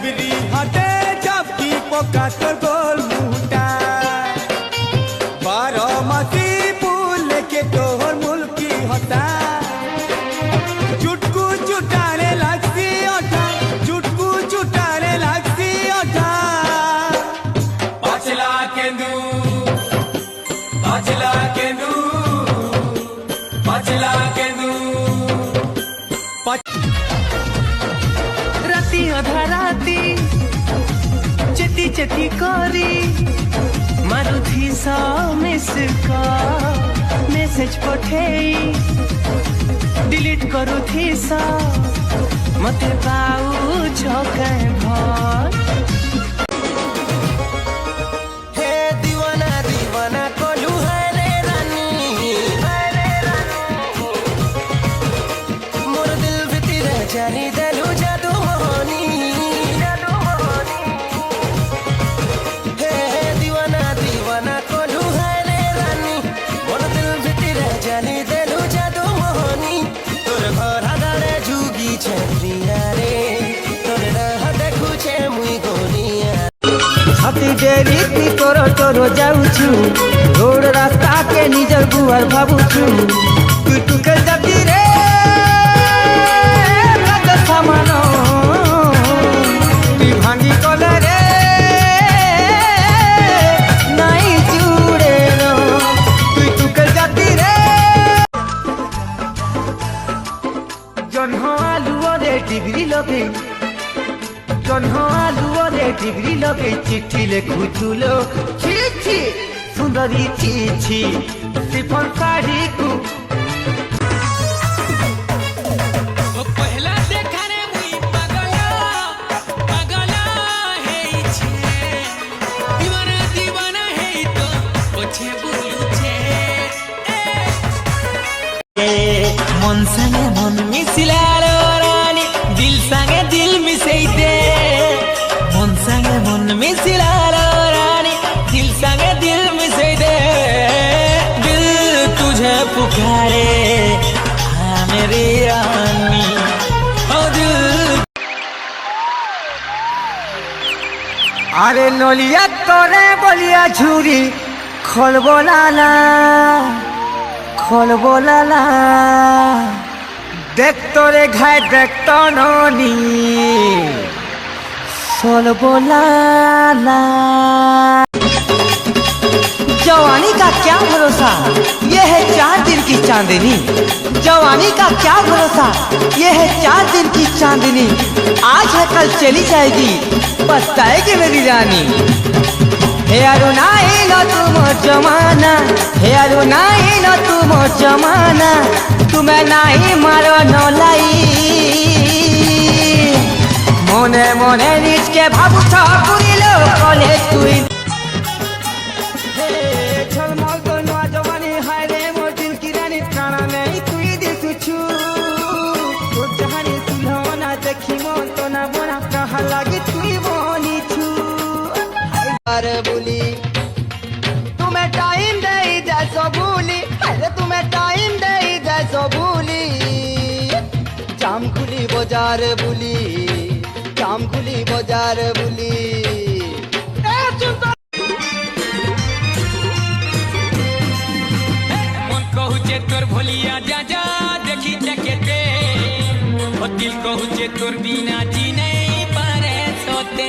डिबरी हटे चपकी पोका तोर गोल मुटा बारो मासी फूल के तोहर मुल्की होता चुटकू चुटाने लगती ओठा चुटकू चुटाने लगती ओठा पचला केंदू पचला केंदू पचला केंदू राती अधा राती चेती चेती करी मारुथी सा मिस का मेसेज पठेई डिलीट करुथी सा मते पाऊ छके भर हे दीवाना दीवाना कोलू है रे रानी मोर दिल भीतर जानी देलू जादू मोहनी हे दीवाना दीवाना कोलू है रे रानी मोर दिल भीतर जानी देलू जादू मोहनी तोर घर आगाड़े जुगी छे प्रिया रे तोर राह देखू छे मुई गोनिया हाथी डेरी ती तोरो तोरो जाऊछु रोड रास्ता के निजर बुआर भाबुछु तू टुके जाती रे रात सामानो तू भांगी कले रे नाई जुड़े रो तू टुके जाती रे जन्ह आलुओ रे डिग्री लगे जन्ह आलुओ रे डिग्री लगे चिट्ठी लेखुथुलो चिट्ठी सुंदरी चिठी सिफन साड़ी को पहला देखा रे मुई पागला पागला हे छे दीवाना दीवाना हे तो पछे बोलू छे मन संगे मन मिसिला रो रानी दिल संगे दिल मिसई दे मन संगे मन मिसिला रो रानी दिल संगे दिल मिसई दे दिल तुझे पुकारे हाँ मेरी रानी ओ दिल अरे नलिया तोरे बलिया झुरी खलबलाला खलबलाला देख तोरे घाय देख तो ननी खलबलाला जवानी का क्या भरोसा ये है 4 दिन की चांदनी जवानी का क्या भरोसा ये है 4 दिन की चांदनी आज है कल चली जाएगी पछताएगी मेरी रानी हे अरुणाई लो तुम जमाना हे अरुणाई लो तुम जमाना तुम्हें नहीं मारो नलाई मने मने निज के भाबू था पुरिलो कॉलेज तुई झलमल तो नवा जवानी हाय रे मोर दिल की रानी काना नहीं तुई दिसुछु तो जहानी सुलहोना देखी मन तो ना बना कहा लागी तुई बनी छु अरे बुली तुम्हें टाइम दे जैसो भूली अरे तुम्हें टाइम दे जैसो भूली जाम खुली बाजार बुली जाम खुली बाजार बुली मन कहू जे तोर भोलिया जा जा देखी देखते ओ दिल कहू जे तोर बिना जी नहीं पारे सोते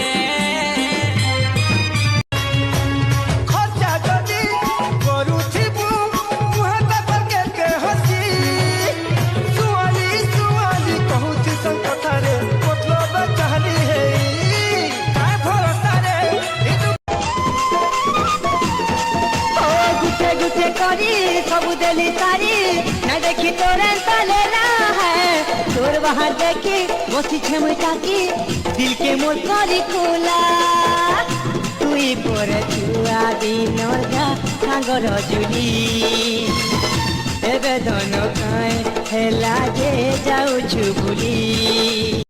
खर्चा जदी करूथिबु मुहे पेपर के हसी सुआली सुआली कहूची संकथारे मतलब चाहली है काय भरोसा रे ओ गुटे गुटे करी सबु देली सारी न देखी तोरे तलेला है तोर वहां देखी मोसी छेमटा की दिल के मोर करी खोला तुई पर छुआ दिनर गा सागर जुली एबे धन काए हेला जे जाउछु भूली।